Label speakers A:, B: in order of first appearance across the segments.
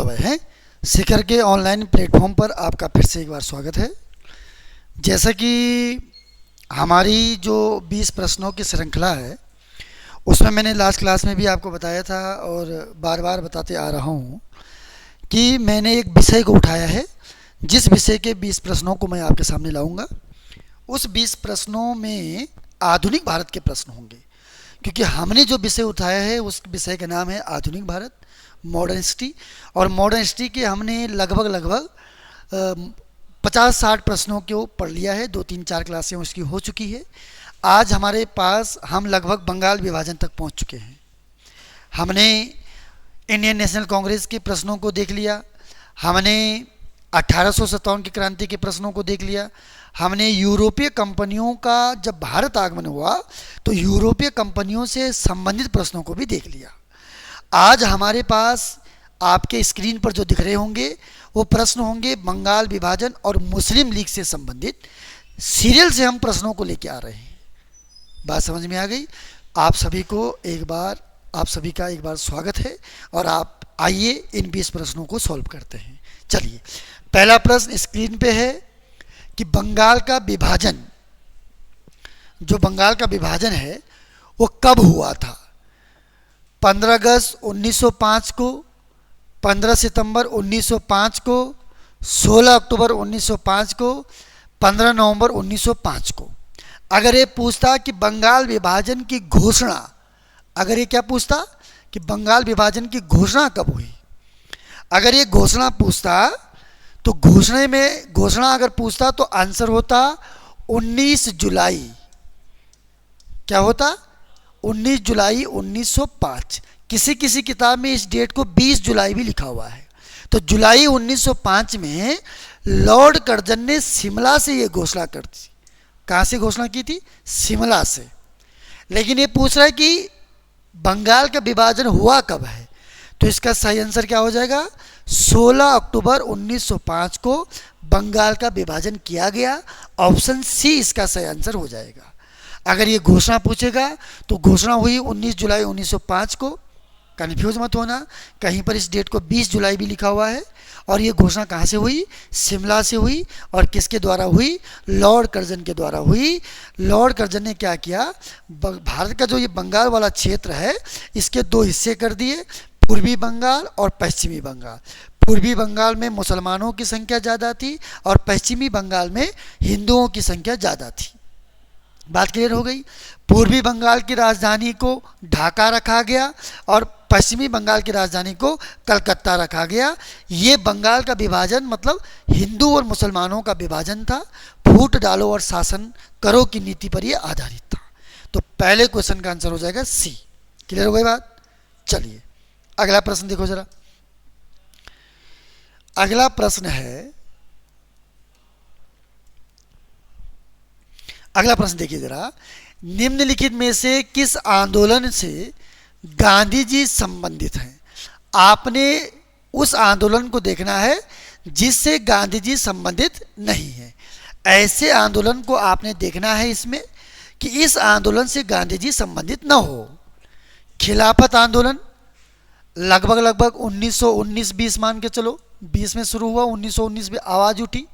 A: भय हैं। शिखर के ऑनलाइन प्लेटफॉर्म पर आपका फिर से एक बार स्वागत है। जैसा कि हमारी जो 20 प्रश्नों की श्रृंखला है उसमें मैंने लास्ट क्लास में भी आपको बताया था और बार बार बताते आ रहा हूँ कि मैंने एक विषय को उठाया है, जिस विषय के 20 प्रश्नों को मैं आपके सामने लाऊंगा। उस 20 प्रश्नों में आधुनिक भारत के प्रश्न होंगे, क्योंकि हमने जो विषय उठाया है उस विषय का नाम है आधुनिक भारत, मॉडर्न हिस्ट्री। और मॉडर्न हिस्ट्री के हमने लगभग 50-60 प्रश्नों को पढ़ लिया है। 2-3-4 क्लासें उसकी हो चुकी है। आज हमारे पास हम लगभग बंगाल विभाजन तक पहुंच चुके हैं। हमने इंडियन नेशनल कांग्रेस के प्रश्नों को देख लिया, हमने 1857 की क्रांति के प्रश्नों को देख लिया, हमने यूरोपीय कंपनियों का जब भारत आगमन हुआ तो यूरोपीय कंपनियों से संबंधित प्रश्नों को भी देख लिया। आज हमारे पास आपके स्क्रीन पर जो दिख रहे होंगे वो प्रश्न होंगे बंगाल विभाजन और मुस्लिम लीग से संबंधित। सीरियल से हम प्रश्नों को लेकर आ रहे हैं। बात समझ में आ गई? आप सभी का एक बार स्वागत है और आप आइए इन 20 प्रश्नों को सॉल्व करते हैं। चलिए, पहला प्रश्न स्क्रीन पे है कि बंगाल का विभाजन है वो कब हुआ था? 15 अगस्त 1905 को, 15 सितंबर 1905 को, 16 अक्टूबर 1905 को, 15 नवंबर 1905 को। अगर ये पूछता कि बंगाल विभाजन की घोषणा, अगर ये क्या पूछता कि बंगाल विभाजन की घोषणा कब हुई, अगर ये घोषणा पूछता तो घोषणा अगर पूछता तो आंसर होता 19 जुलाई। क्या होता? 19 जुलाई 1905। किसी किसी किताब में इस डेट को 20 जुलाई भी लिखा हुआ है। तो जुलाई 1905 में लॉर्ड कर्जन ने शिमला से ये घोषणा कर दी। कहाँ से घोषणा की थी? शिमला से। लेकिन ये पूछ रहा है कि बंगाल का विभाजन हुआ कब है, तो इसका सही आंसर क्या हो जाएगा? 16 अक्टूबर 1905 को बंगाल का विभाजन किया गया। ऑप्शन सी इसका सही आंसर हो जाएगा। अगर ये घोषणा पूछेगा तो घोषणा हुई 19 जुलाई 1905 को। कन्फ्यूज मत होना, कहीं पर इस डेट को 20 जुलाई भी लिखा हुआ है। और ये घोषणा कहाँ से हुई? शिमला से हुई। और किसके द्वारा हुई? लॉर्ड कर्जन के द्वारा हुई। लॉर्ड कर्जन ने क्या किया? भारत का जो ये बंगाल वाला क्षेत्र है इसके 2 हिस्से कर दिए, पूर्वी बंगाल और पश्चिमी बंगाल। पूर्वी बंगाल में मुसलमानों की संख्या ज़्यादा थी और पश्चिमी बंगाल में हिंदुओं की संख्या ज़्यादा थी। बात क्लियर हो गई? पूर्वी बंगाल की राजधानी को ढाका रखा गया और पश्चिमी बंगाल की राजधानी को कलकत्ता रखा गया। ये बंगाल का विभाजन मतलब हिंदू और मुसलमानों का विभाजन था। फूट डालो और शासन करो की नीति पर यह आधारित था। तो पहले क्वेश्चन का आंसर हो जाएगा सी। क्लियर हो गई बात? चलिए अगला प्रश्न देखो जरा। अगला प्रश्न देखिए जरा। निम्नलिखित में से किस आंदोलन से गांधी जी संबंधित हैं? आपने उस आंदोलन को देखना है जिससे गांधी जी संबंधित नहीं है। ऐसे आंदोलन को आपने देखना है इसमें कि इस आंदोलन से गांधी जी संबंधित न हो। खिलाफत आंदोलन लगभग 1919-20 मान के चलो, 20 में शुरू हुआ, 1919 में आवाज उठी।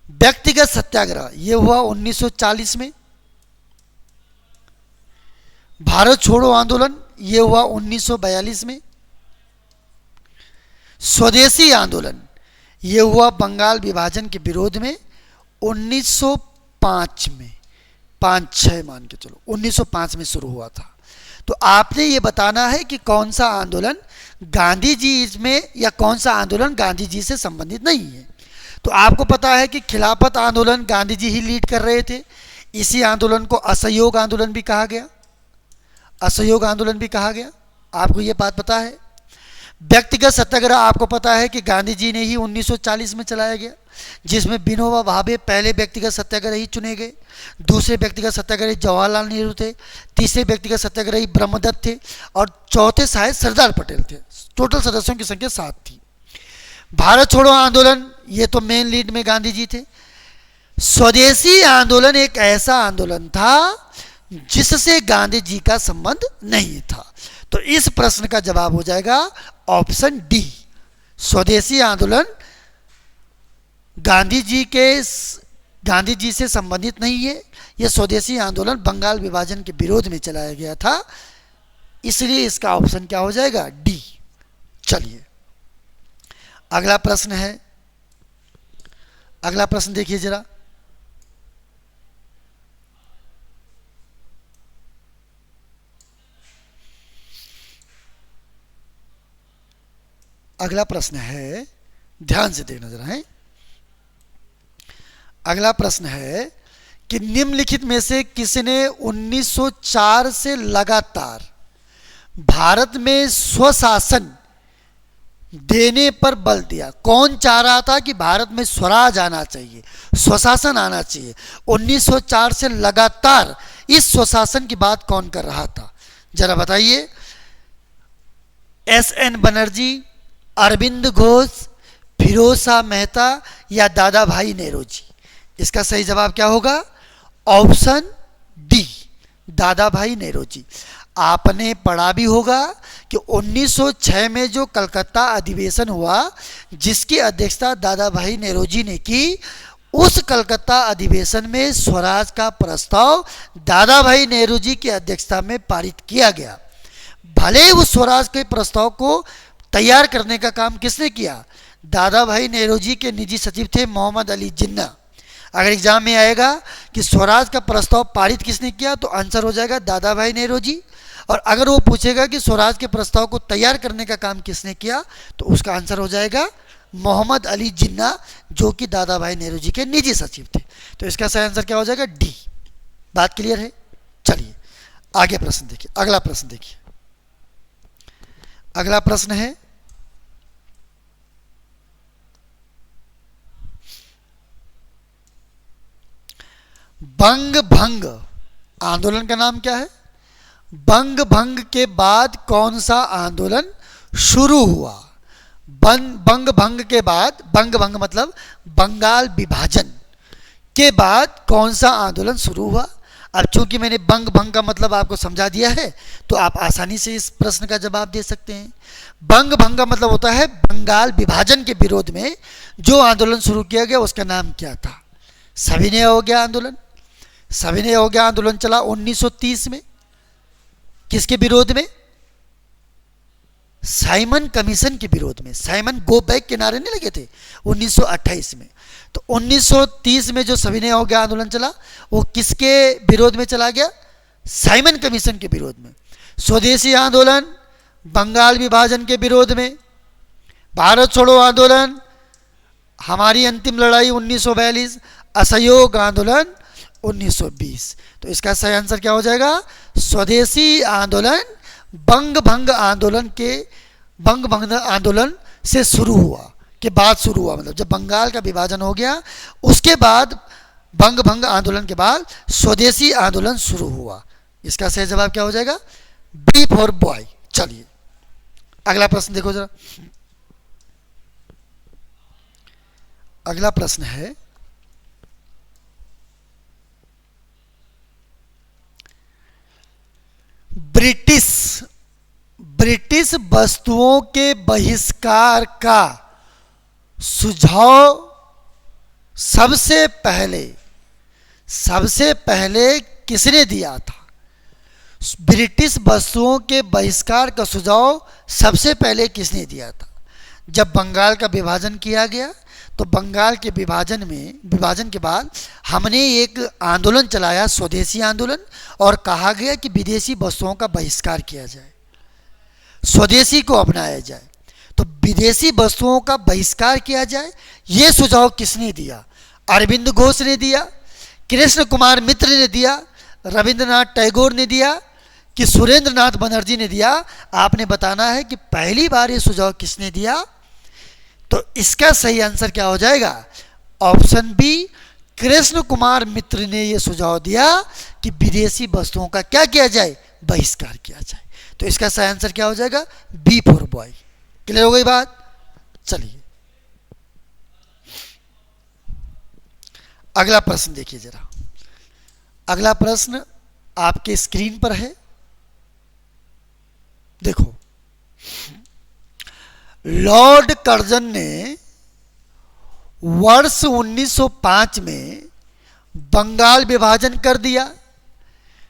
A: व्यक्तिगत सत्याग्रह ये हुआ 1940 में। भारत छोड़ो आंदोलन ये हुआ 1942 में। स्वदेशी आंदोलन ये हुआ बंगाल विभाजन के विरोध में 1905 में, 5-6 मान के चलो 1905 में शुरू हुआ था। तो आपने ये बताना है कि कौन सा आंदोलन गांधी जी इसमें या कौन सा आंदोलन गांधी जी से संबंधित नहीं है। तो आपको पता है कि खिलाफत आंदोलन गांधी जी ही लीड कर रहे थे। इसी आंदोलन को असहयोग आंदोलन भी कहा गया। आपको ये बात पता है। व्यक्तिगत सत्याग्रह आपको पता है कि गांधी जी ने ही 1940 में चलाया गया, जिसमें विनोबा भावे पहले व्यक्तिगत सत्याग्रही चुने गए। दूसरे व्यक्तिगत सत्याग्रही जवाहरलाल नेहरू थे। तीसरे व्यक्तिगत सत्याग्रही ब्रह्मदत्त थे और चौथे शायद सरदार पटेल थे। टोटल सदस्यों की संख्या 7 थी। भारत छोड़ो आंदोलन ये तो मेन लीड में गांधी जी थे। स्वदेशी आंदोलन एक ऐसा आंदोलन था जिससे गांधी जी का संबंध नहीं था। तो इस प्रश्न का जवाब हो जाएगा ऑप्शन डी, स्वदेशी आंदोलन गांधी जी से संबंधित नहीं है। यह स्वदेशी आंदोलन बंगाल विभाजन के विरोध में चलाया गया था, इसलिए इसका ऑप्शन क्या हो जाएगा? डी। चलिए अगला प्रश्न है, अगला प्रश्न देखिए जरा। अगला प्रश्न है, ध्यान से देखना जरा है। अगला प्रश्न है कि निम्नलिखित में से किसने 1904 से लगातार भारत में स्वशासन देने पर बल दिया? कौन चाह रहा था कि भारत में स्वराज आना चाहिए, स्वशासन आना चाहिए? 1904 से लगातार इस स्वशासन की बात कौन कर रहा था, जरा बताइए। एस.एन. बनर्जी, अरविंद घोष, फिरोज शाह मेहता या दादा भाई नेहरू? इसका सही जवाब क्या होगा? ऑप्शन डी, दादा भाई नेहरू। आपने पढ़ा भी होगा कि 1906 में जो कलकत्ता अधिवेशन हुआ, जिसकी अध्यक्षता दादा भाई नेहरू ने की, उस कलकत्ता अधिवेशन में स्वराज का प्रस्ताव दादा भाई नेहरू जी की अध्यक्षता में पारित किया गया। भले ही उस स्वराज के प्रस्ताव को तैयार करने का काम किसने किया? दादा भाई नेहरू जी के निजी सचिव थे मोहम्मद अली जिन्ना। अगर एग्जाम में आएगा कि स्वराज का प्रस्ताव पारित किसने किया, तो आंसर हो जाएगा दादा भाई नेहरू जी। और अगर वो पूछेगा कि स्वराज के प्रस्ताव को तैयार करने का काम किसने किया, तो उसका आंसर हो जाएगा मोहम्मद अली जिन्ना, जो कि दादा भाई नेहरू जी के निजी सचिव थे। तो इसका सही आंसर क्या हो जाएगा? डी। बात क्लियर है? चलिए आगे प्रश्न देखिए। अगला प्रश्न देखिए, अगला प्रश्न है, बंग भंग आंदोलन का नाम क्या है? बंग भंग के बाद कौन सा आंदोलन शुरू हुआ? बंग भंग के बाद, बंग भंग मतलब बंगाल विभाजन के बाद कौन सा आंदोलन शुरू हुआ? अब चूंकि मैंने बंग भंग का मतलब आपको समझा दिया है, तो आप आसानी से इस प्रश्न का जवाब दे सकते हैं। बंग भंग का मतलब होता है बंगाल विभाजन के विरोध में जो आंदोलन शुरू किया गया, उसका नाम क्या था? सविनय अवज्ञा आंदोलन। सविनय अवज्ञा आंदोलन चला 1930 में, किसके विरोध में? साइमन कमीशन के विरोध में। साइमन गो बैक के नारे नहीं लगे थे 1928 में। तो 1930 में जो सविनय अवज्ञा आंदोलन चला, वो किसके विरोध में चला गया? साइमन कमीशन के विरोध में। स्वदेशी आंदोलन बंगाल विभाजन के विरोध में। भारत छोड़ो आंदोलन, हमारी अंतिम लड़ाई 1942, असहयोग आंदोलन 1920। तो इसका सही आंसर क्या हो जाएगा? स्वदेशी आंदोलन बंग भंग आंदोलन से शुरू हुआ, के बाद शुरू हुआ। मतलब जब बंगाल का विभाजन हो गया, उसके बाद बंग भंग आंदोलन के बाद स्वदेशी आंदोलन शुरू हुआ। इसका सही जवाब क्या हो जाएगा? B for boy. चलिए अगला प्रश्न देखो जरा। अगला प्रश्न है, ब्रिटिश वस्तुओं के बहिष्कार का सुझाव सबसे पहले किसने दिया था? ब्रिटिश वस्तुओं के बहिष्कार का सुझाव सबसे पहले किसने दिया था? जब बंगाल का विभाजन किया गया, तो बंगाल के विभाजन के बाद हमने एक आंदोलन चलाया, स्वदेशी आंदोलन, और कहा गया कि विदेशी वस्तुओं का बहिष्कार किया जाए, स्वदेशी को अपनाया जाए। तो विदेशी वस्तुओं का बहिष्कार किया जाए, ये सुझाव किसने दिया? अरविंद घोष ने दिया, कृष्ण कुमार मित्र ने दिया, रविंद्रनाथ टैगोर ने दिया, कि सुरेंद्र नाथ बनर्जी ने दिया? आपने बताना है कि पहली बार ये सुझाव किसने दिया। तो इसका सही आंसर क्या हो जाएगा? ऑप्शन बी, कृष्ण कुमार मित्र ने यह सुझाव दिया कि विदेशी वस्तुओं का क्या किया जाए? बहिष्कार किया जाए। तो इसका सही आंसर क्या हो जाएगा? B for boy. क्लियर हो गई बात? चलिए अगला प्रश्न देखिए जरा। अगला प्रश्न आपके स्क्रीन पर है, देखो। लॉर्ड कर्जन ने वर्ष 1905 में बंगाल विभाजन कर दिया।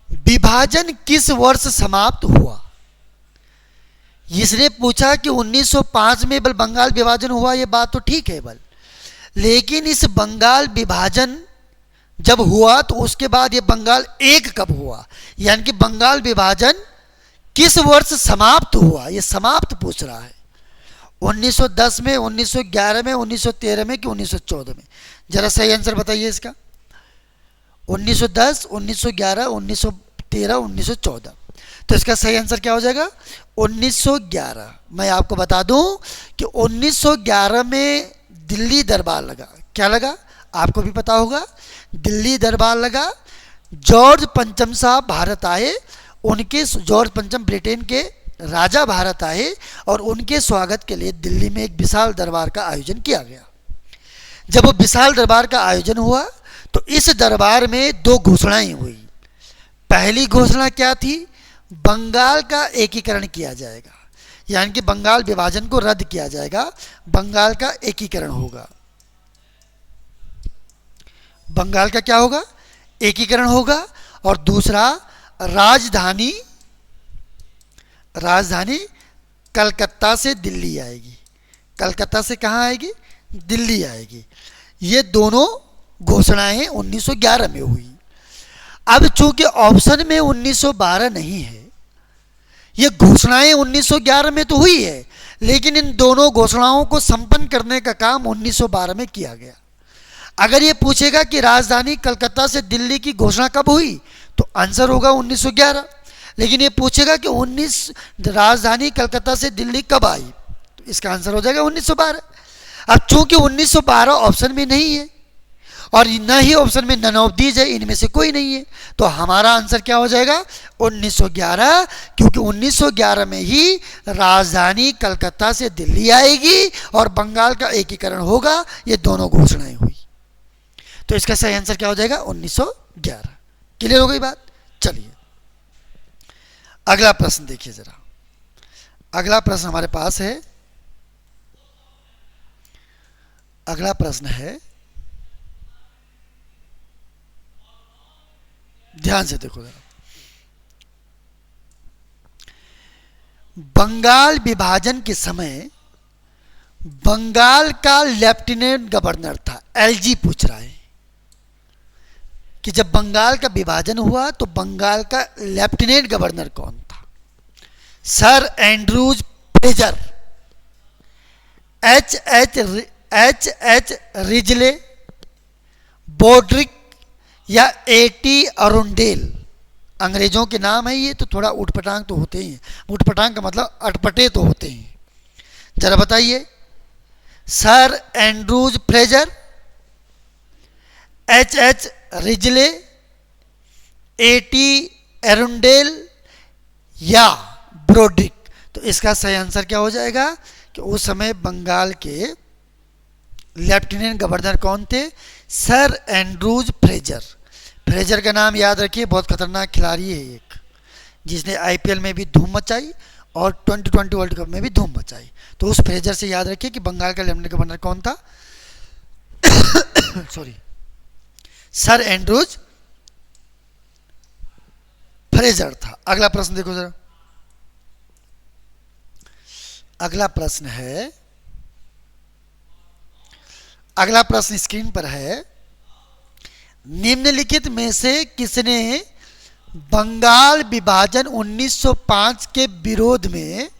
A: विभाजन किस वर्ष समाप्त हुआ? इसने पूछा कि 1905 में बल बंगाल विभाजन हुआ, ये बात तो ठीक है बल, लेकिन इस बंगाल विभाजन जब हुआ तो उसके बाद ये बंगाल एक कब हुआ, यानी कि बंगाल विभाजन किस वर्ष समाप्त हुआ, ये समाप्त पूछ रहा है। 1910 में, 1911 में, 1913 में कि 1914 में? जरा सही आंसर बताइए इसका। 1910, 1911, 1913, 1914। तो इसका सही आंसर क्या हो जाएगा? 1911। मैं आपको बता दूं कि 1911 में दिल्ली दरबार लगा। क्या लगा? आपको भी पता होगा, दिल्ली दरबार लगा। जॉर्ज पंचम साहब भारत आए, उनके जॉर्ज पंचम ब्रिटेन के राजा भारत आए और उनके स्वागत के लिए दिल्ली में एक विशाल दरबार का आयोजन किया गया। जब वो विशाल दरबार का आयोजन हुआ तो इस दरबार में दो घोषणाएं हुई। पहली घोषणा क्या थी? बंगाल का एकीकरण किया जाएगा, यानी कि बंगाल विभाजन को रद्द किया जाएगा, बंगाल का एकीकरण होगा। बंगाल का क्या होगा? एकीकरण होगा। और दूसरा, राजधानी कलकत्ता से दिल्ली आएगी। कलकत्ता से कहाँ आएगी? दिल्ली आएगी। ये दोनों घोषणाएं 1911 में हुई। अब चूंकि ऑप्शन में 1912 नहीं है, ये घोषणाएं 1911 में तो हुई है, लेकिन इन दोनों घोषणाओं को संपन्न करने का काम 1912 में किया गया। अगर ये पूछेगा कि राजधानी कलकत्ता से दिल्ली की घोषणा कब हुई, तो आंसर होगा 1911। लेकिन ये पूछेगा कि राजधानी कलकत्ता से दिल्ली कब आई, तो इसका आंसर हो जाएगा 1912। अब चूंकि 1912 ऑप्शन में नहीं है और न ही ऑप्शन में नन ऑफ दीज है, इनमें से कोई नहीं है, तो हमारा आंसर क्या हो जाएगा? 1911, क्योंकि 1911 में ही राजधानी कलकत्ता से दिल्ली आएगी और बंगाल का एकीकरण होगा। ये दोनों घोषणाएं हुई, तो इसका सही आंसर क्या हो जाएगा? 1911। क्लियर हो गई बात? चलिए अगला प्रश्न देखिए जरा। अगला प्रश्न हमारे पास है, अगला प्रश्न है, ध्यान से देखो जरा। बंगाल विभाजन के समय बंगाल का लेफ्टिनेंट गवर्नर था। एलजी पूछ रहा है कि जब बंगाल का विभाजन हुआ तो बंगाल का लेफ्टिनेंट गवर्नर कौन था? Sir Andrews Fraser, H Risley, Brodrick या एटी अरुंडेल? अंग्रेजों के नाम है ये, तो थोड़ा उठपटांग तो होते ही हैं। उठपटांग का मतलब अटपटे तो होते हैं। जरा बताइए, sir Andrews Fraser, H Risley, A T Arundel या ब्रोड्रिक? तो इसका सही आंसर क्या हो जाएगा कि उस समय बंगाल के लेफ्टिनेंट गवर्नर कौन थे? Sir Andrews Fraser. फ्रेजर का नाम याद रखिए, बहुत खतरनाक खिलाड़ी है एक, जिसने आईपीएल में भी धूम मचाई और 2020 वर्ल्ड कप में भी धूम मचाई। तो उस फ्रेजर से याद रखिए कि बंगाल का लेफ्टिनेंट गवर्नर कौन था? सॉरी, सर एंड्रूज फ्रेजर था। अगला प्रश्न देखो जरा। अगला प्रश्न है, अगला प्रश्न स्क्रीन पर है। निम्नलिखित में से किसने बंगाल विभाजन 1905 के विरोध में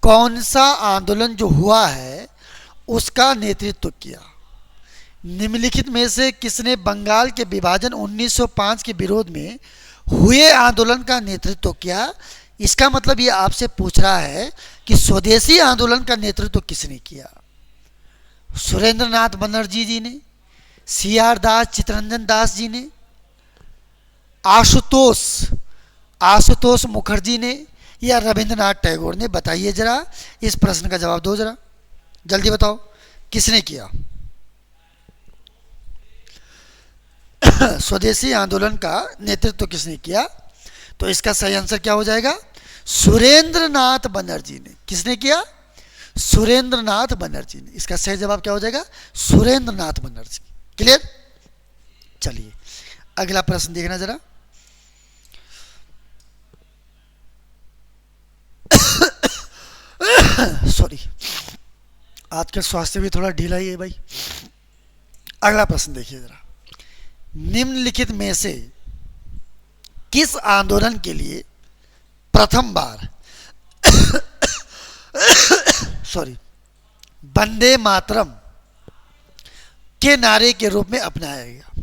A: कौन सा आंदोलन जो हुआ है उसका नेतृत्व किया? निम्नलिखित में से किसने बंगाल के विभाजन 1905 के विरोध में हुए आंदोलन का नेतृत्व किया? इसका मतलब ये आपसे पूछ रहा है कि स्वदेशी आंदोलन का नेतृत्व किसने किया? सुरेंद्रनाथ बनर्जी जी ने, सीआर दास, चित्तरंजन दास जी ने, आशुतोष मुखर्जी ने या रविंद्रनाथ टैगोर ने? बताइए जरा, इस प्रश्न का जवाब दो जरा, जल्दी बताओ किसने किया? स्वदेशी आंदोलन का नेतृत्व किसने किया? तो इसका सही आंसर क्या हो जाएगा? सुरेंद्रनाथ बनर्जी ने। किसने किया? सुरेंद्र नाथ बनर्जी ने। इसका सही जवाब क्या हो जाएगा? सुरेंद्र नाथ बनर्जी। क्लियर? चलिए अगला प्रश्न देखना जरा। सॉरी, आज का स्वास्थ्य भी थोड़ा ढीला ही है भाई। अगला प्रश्न देखिए जरा। निम्नलिखित में से किस आंदोलन के लिए प्रथम बार सॉरी वंदे मातरम के नारे के रूप में अपनाया गया?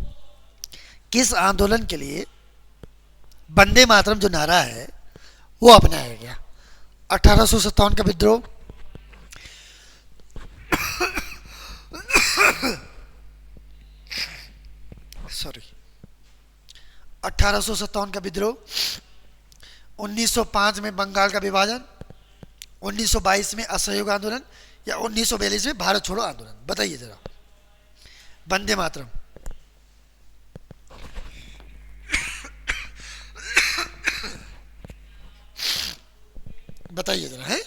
A: किस आंदोलन के लिए वंदे मातरम जो नारा है वो अपनाया गया? 1857 का विद्रोह, सॉरी 1857 का विद्रोह, 1905 में बंगाल का विभाजन, 1922 में असहयोग आंदोलन, या 1942 में भारत छोड़ो आंदोलन? बताइए जरा। वंदे मातरम। बताइए जरा। है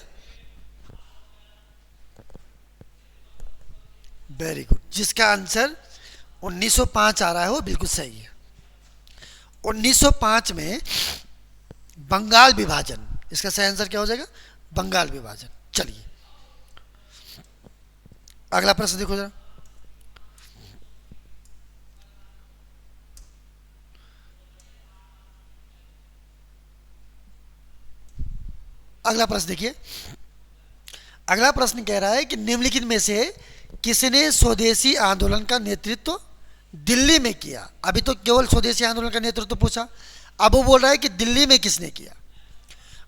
A: वेरी गुड। जिसका आंसर 1905 आ रहा है वो बिल्कुल सही है। 1905 में बंगाल विभाजन, इसका सही आंसर क्या हो जाएगा? बंगाल विभाजन। चलिए अगला प्रश्न देखो जरा। अगला प्रश्न देखिए। अगला प्रश्न कह रहा है कि निम्नलिखित में से किसने स्वदेशी आंदोलन का नेतृत्व दिल्ली में किया? अभी तो केवल स्वदेशी आंदोलन का नेतृत्व पूछा, अब वो बोल रहा है कि दिल्ली में किसने किया?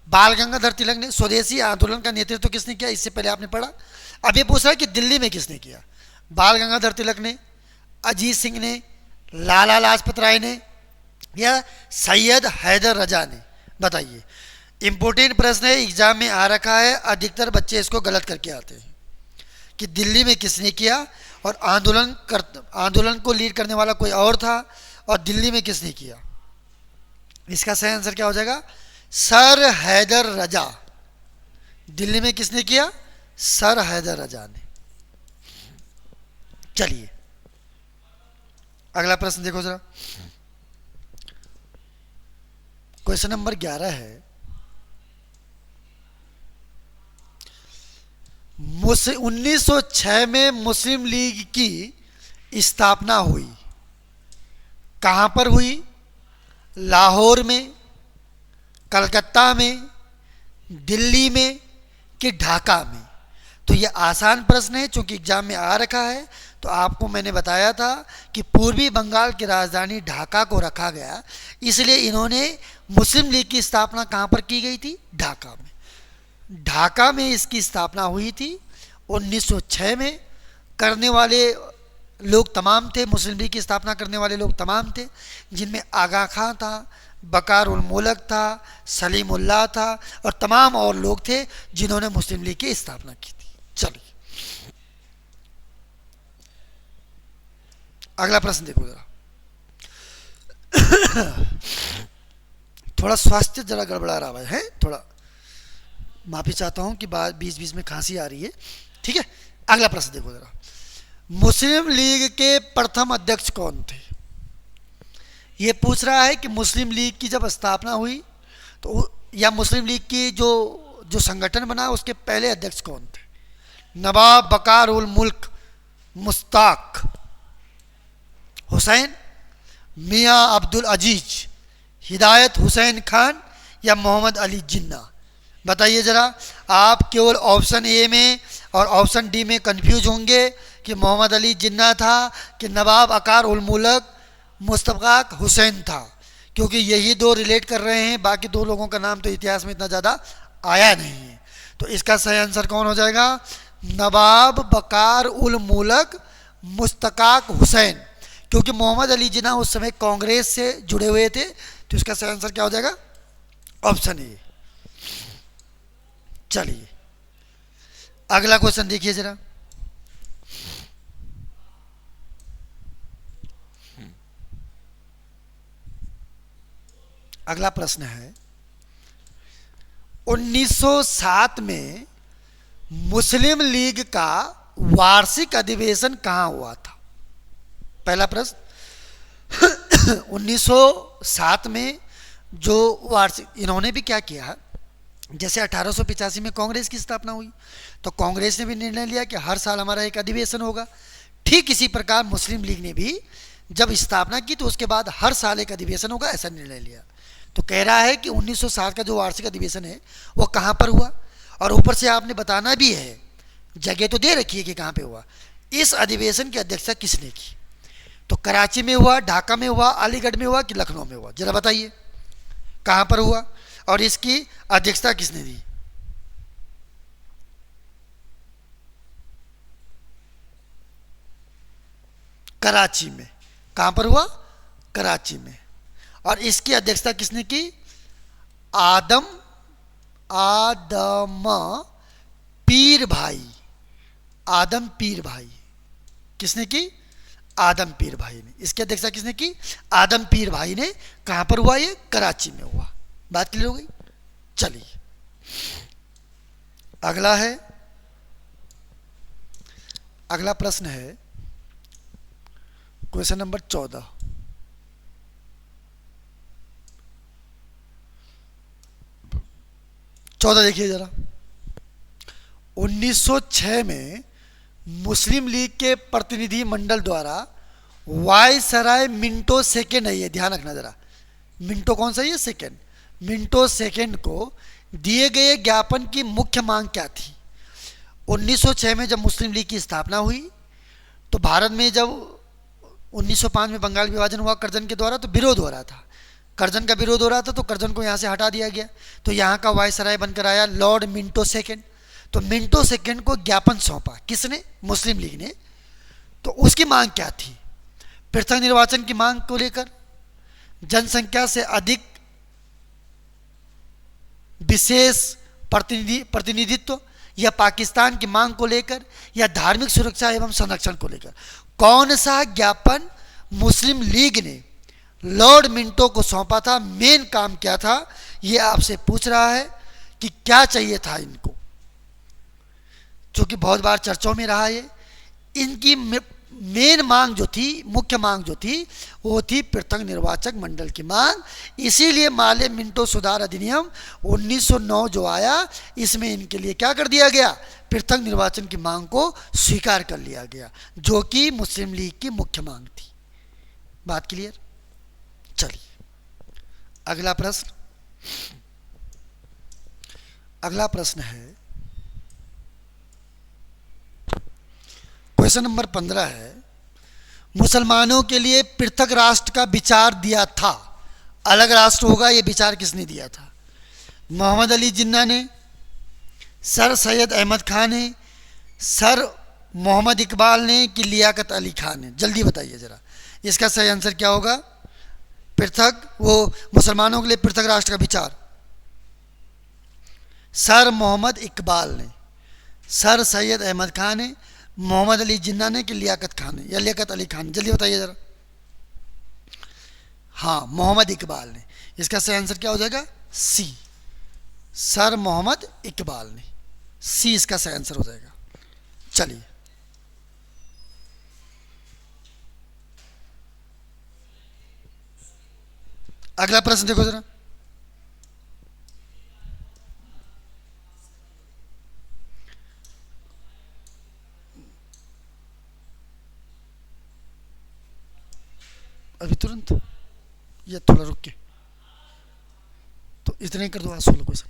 A: बाल गंगाधर तिलक ने। स्वदेशी आंदोलन का नेतृत्व किसने किया? इससे पहले आपने पढ़ा। अब ये पूछ रहा है कि दिल्ली में किसने किया? बाल गंगाधर तिलक ने, अजीत सिंह ने, लाला लाजपत राय ने, या सैयद हैदर रजा ने? बताइए। इंपोर्टेंट प्रश्न है, एग्जाम में आ रखा है, अधिकतर बच्चे इसको गलत करके आते हैं कि दिल्ली में किसने किया और आंदोलन को लीड करने वाला कोई और था और दिल्ली में किसने किया? इसका सही आंसर क्या हो जाएगा? सर हैदर रजा। दिल्ली में किसने किया? सर हैदर रजा ने। चलिए अगला प्रश्न देखो जरा। क्वेश्चन नंबर 11 है। 1906 में मुस्लिम लीग की स्थापना हुई। कहां पर हुई? लाहौर में, कलकत्ता में, दिल्ली में कि ढाका में? तो ये आसान प्रश्न है, चूंकि एग्जाम में आ रखा है। तो आपको मैंने बताया था कि पूर्वी बंगाल की राजधानी ढाका को रखा गया, इसलिए इन्होंने मुस्लिम लीग की स्थापना कहां पर की गई थी? ढाका में। ढाका में इसकी स्थापना हुई थी 1906 में। करने वाले लोग तमाम थे, मुस्लिम लीग की स्थापना करने वाले लोग तमाम थे, जिनमें आगा खां था, बकार उल मुल्क था, सलीमुल्लाह था और तमाम और लोग थे जिन्होंने मुस्लिम लीग की स्थापना की थी। चलिए अगला प्रश्न देखो जरा। थोड़ा स्वास्थ्य जरा गड़बड़ा रहा है, थोड़ा माफी चाहता हूं कि बीच बीच में खांसी आ रही है। ठीक है, अगला प्रश्न देखो जरा। मुस्लिम लीग के प्रथम अध्यक्ष कौन थे? ये पूछ रहा है कि मुस्लिम लीग की जब स्थापना हुई तो, या मुस्लिम लीग की जो संगठन बना उसके पहले अध्यक्ष कौन थे? नवाब बकार उल मुल्क मुश्ताक हुसैन, मियां अब्दुल अजीज, हिदायत हुसैन खान या मोहम्मद अली जिन्ना? बताइए जरा। आप केवल ऑप्शन ए में और ऑप्शन डी में कंफ्यूज होंगे कि मोहम्मद अली जिन्ना था कि नवाब अकार उल मुल्क मुश्ताक हुसैन था, क्योंकि यही दो रिलेट कर रहे हैं, बाकी दो लोगों का नाम तो इतिहास में इतना ज़्यादा आया नहीं है। तो इसका सही आंसर कौन हो जाएगा? नवाब बकार उल मुल्क मुश्ताक हुसैन, क्योंकि मोहम्मद अली जिन्ना उस समय कांग्रेस से जुड़े हुए थे। तो इसका सही आंसर क्या हो जाएगा? Option A. चलिए अगला क्वेश्चन देखिए जरा। अगला प्रश्न है 1907 में मुस्लिम लीग का वार्षिक अधिवेशन कहाँ हुआ था? पहला प्रश्न। 1907 में जो वार्षिक, इन्होंने भी क्या किया, जैसे 1885 में कांग्रेस की स्थापना हुई तो कांग्रेस ने भी निर्णय लिया कि हर साल हमारा एक अधिवेशन होगा। ठीक इसी प्रकार मुस्लिम लीग ने भी जब स्थापना की तो उसके बाद हर साल एक अधिवेशन होगा, ऐसा निर्णय लिया। तो कह रहा है कि 1907 का जो वार्षिक अधिवेशन है वो कहाँ पर हुआ, और ऊपर से आपने बताना भी है, जगह तो दे रखी है कि कहाँ पे हुआ। इस अधिवेशन की अध्यक्षता किसने की? तो कराची में हुआ, ढाका में हुआ, अलीगढ़ में हुआ कि लखनऊ में हुआ? जरा बताइए कहाँ पर हुआ और इसकी अध्यक्षता किसने दी? कराची में। कहाँ पर हुआ? कराची में। और इसकी अध्यक्षता किसने की? आदम पीर भाई। आदम पीर भाई। किसने की? आदम पीर भाई ने। इसकी अध्यक्षता किसने की? आदम पीर भाई ने। कहां पर हुआ ये? कराची में हुआ। बात क्लियर हो गई? चलिए अगला है, अगला प्रश्न है क्वेश्चन नंबर 14। देखिए जरा। 1906 में मुस्लिम लीग के प्रतिनिधि मंडल द्वारा वायसराय मिंटो सेकेंड है, ये ध्यान रखना जरा। मिंटो कौन सा? ये सेकेंड। मिंटो सेकेंड को दिए गए ज्ञापन की मुख्य मांग क्या थी? 1906 में जब मुस्लिम लीग की स्थापना हुई तो भारत में जब 1905 में बंगाल विभाजन हुआ करजन के द्वारा तो विरोध हो रहा था, करजन का विरोध हो रहा था, तो करजन को यहाँ से हटा दिया गया। तो यहाँ का वायसराय बनकर आया लॉर्ड मिंटो सेकेंड। तो मिंटो सेकेंड को ज्ञापन सौंपा। किसने? मुस्लिम लीग ने। तो उसकी मांग क्या थी? पृथक निर्वाचन की मांग को लेकर, जनसंख्या से अधिक विशेष प्रतिनिधित्व, या पाकिस्तान की मांग को लेकर, या धार्मिक सुरक्षा एवं संरक्षण को लेकर? कौन सा ज्ञापन मुस्लिम लीग ने लॉर्ड मिंटो को सौंपा था? मेन काम क्या था ये आपसे पूछ रहा है कि क्या चाहिए था इनको, क्योंकि बहुत बार चर्चाओं में रहा है। इनकी मेन मांग जो थी, मुख्य मांग जो थी, वो थी पृथक निर्वाचक मंडल की मांग। इसीलिए माले मिंटो सुधार अधिनियम 1909 जो आया, इसमें इनके लिए क्या कर दिया गया? पृथक निर्वाचन की मांग को स्वीकार कर लिया गया, जो कि मुस्लिम लीग की मुख्य मांग थी। बात क्लियर? चलिए अगला प्रश्न। अगला प्रश्न है क्वेश्चन नंबर 15 है, मुसलमानों के लिए पृथक राष्ट्र का विचार दिया था, अलग राष्ट्र होगा, ये विचार किसने दिया था? मोहम्मद अली जिन्ना ने, सर सैयद अहमद खान ने, सर मोहम्मद इकबाल ने कि लियाकत अली खान ने? जल्दी बताइए जरा, इसका सही आंसर क्या होगा? पृथक, वो मुसलमानों के लिए पृथक राष्ट्र का विचार सर मोहम्मद इकबाल ने, सर सैयद अहमद खान ने, मोहम्मद अली जिन्ना ने कि लियाकत खान ने या लियाकत अली खान ने? जल्दी बताइए जरा। हाँ, मोहम्मद इकबाल ने। इसका सही आंसर क्या हो जाएगा? सी, सर मोहम्मद इकबाल ने। सी इसका सही आंसर हो जाएगा। चलिए अगला प्रश्न देखो जरा। अभी तुरंत या थोड़ा रुक के? तो इतने कर दो आज 16 क्वेश्चन।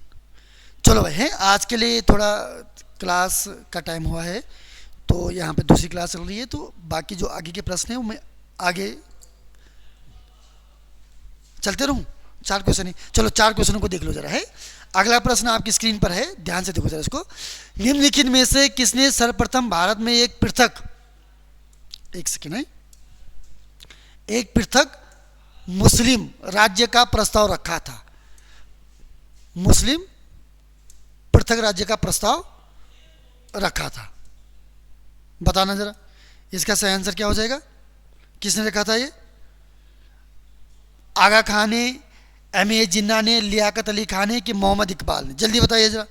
A: चलो भाई, है आज के लिए थोड़ा क्लास का टाइम हुआ है, तो यहाँ पे दूसरी क्लास चल रही है, तो बाकी जो आगे के प्रश्न हैं वो मैं आगे चलते रहूँ। 4 क्वेश्चन ही, चलो 4 क्वेश्चनों को देख लो जरा। है अगला प्रश्न आपकी स्क्रीन पर है, ध्यान से देखो जरा इसको। निम्नलिखित में से किसने सर्वप्रथम भारत में एक पृथक, एक सेकेंड है, एक पृथक मुस्लिम राज्य का प्रस्ताव रखा था? मुस्लिम पृथक राज्य का प्रस्ताव रखा था, बताना जरा। इसका सही आंसर क्या हो जाएगा? किसने रखा था ये? आगा खान ने, एम.ए. जिन्ना ने, लियाकत अली खान ने कि मोहम्मद इकबाल ने? जल्दी बताइए जरा।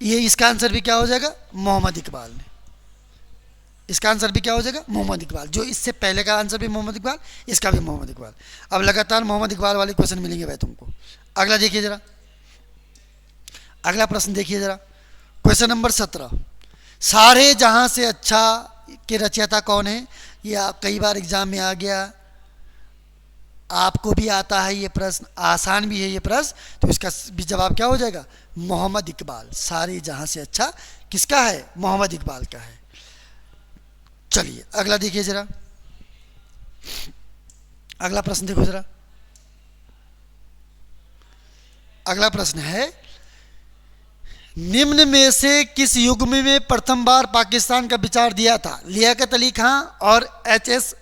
A: ये इसका आंसर भी क्या हो जाएगा, मोहम्मद इकबाल ने। इसका आंसर भी क्या हो जाएगा, मोहम्मद इकबाल। जो इससे पहले का आंसर भी मोहम्मद इकबाल, इसका भी मोहम्मद इकबाल। अब लगातार मोहम्मद इकबाल वाले क्वेश्चन मिलेंगे भाई तुमको। अगला देखिए जरा, अगला प्रश्न देखिए जरा, क्वेश्चन नंबर 17। सारे जहां से अच्छा के रचयिता कौन है? यह कई बार एग्जाम में आ गया, आपको भी आता है ये प्रश्न, आसान भी है ये प्रश्न, तो इसका भी जवाब क्या हो जाएगा, मोहम्मद इकबाल। सारे जहां से अच्छा किसका है, मोहम्मद इकबाल का है। चलिए अगला देखिए जरा, अगला प्रश्न देखो जरा। अगला प्रश्न है, निम्न में से किस युग में प्रथम बार पाकिस्तान का विचार दिया था? लियाकत अली खां और एच.एस.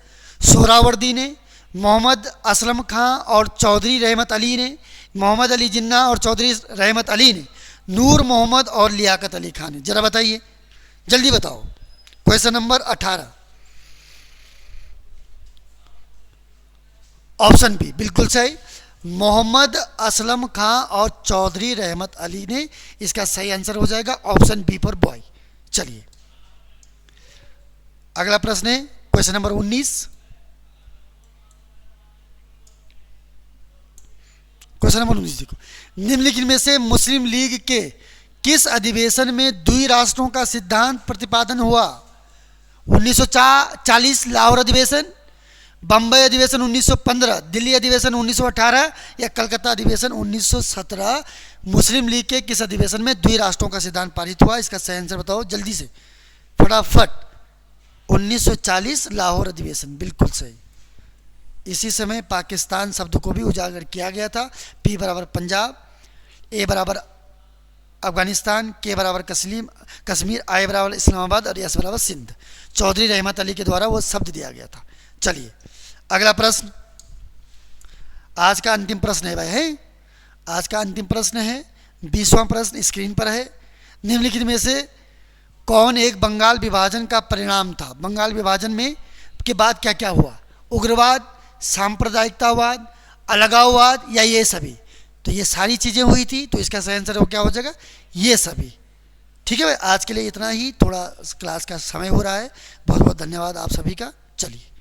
A: सोहरावर्दी ने, मोहम्मद असलम खां और चौधरी रहमत अली ने, मोहम्मद अली जिन्ना और चौधरी रहमत अली ने, नूर मोहम्मद और लियाकत अली खान ने? जरा बताइए, जल्दी बताओ। क्वेश्चन नंबर 18, ऑप्शन बी बिल्कुल सही, मोहम्मद असलम खां और चौधरी रहमत अली ने। इसका सही आंसर हो जाएगा ऑप्शन बी फॉर बॉय। चलिए अगला प्रश्न है क्वेश्चन नंबर 19। क्वेश्चन नंबर 19 देखो, निम्नलिखित में से मुस्लिम लीग के किस अधिवेशन में द्विराष्ट्रों का सिद्धांत प्रतिपादन हुआ? 1940 लाहौर अधिवेशन, बम्बई अधिवेशन 1915, दिल्ली अधिवेशन 1918 या कलकत्ता अधिवेशन 1917? मुस्लिम लीग के किस अधिवेशन में द्विराष्ट्रों का सिद्धांत पारित हुआ? इसका सही आंसर बताओ जल्दी से, फटाफट। 1940 लाहौर अधिवेशन, बिल्कुल सही। इसी समय पाकिस्तान शब्द को भी उजागर किया गया था। पी बराबर पंजाब, ए बराबर अफगानिस्तान, के बराबर कश्मीर, आई बराबर इस्लामाबाद और एस बराबर सिंध। चौधरी रहमत अली के द्वारा वो शब्द दिया गया था। चलिए अगला प्रश्न, आज का अंतिम प्रश्न है भाई, है आज का अंतिम प्रश्न है, 20वां प्रश्न स्क्रीन पर है। निम्नलिखित में से कौन एक बंगाल विभाजन का परिणाम था? बंगाल विभाजन में के बाद क्या क्या हुआ? उग्रवाद, सांप्रदायिकतावाद, अलगाववाद या ये सभी? तो ये सारी चीज़ें हुई थी, तो इसका सही आंसर क्या हो जाएगा, ये सभी। ठीक है भाई, आज के लिए इतना ही, थोड़ा क्लास का समय हो रहा है। बहुत बहुत धन्यवाद आप सभी का। चलिए।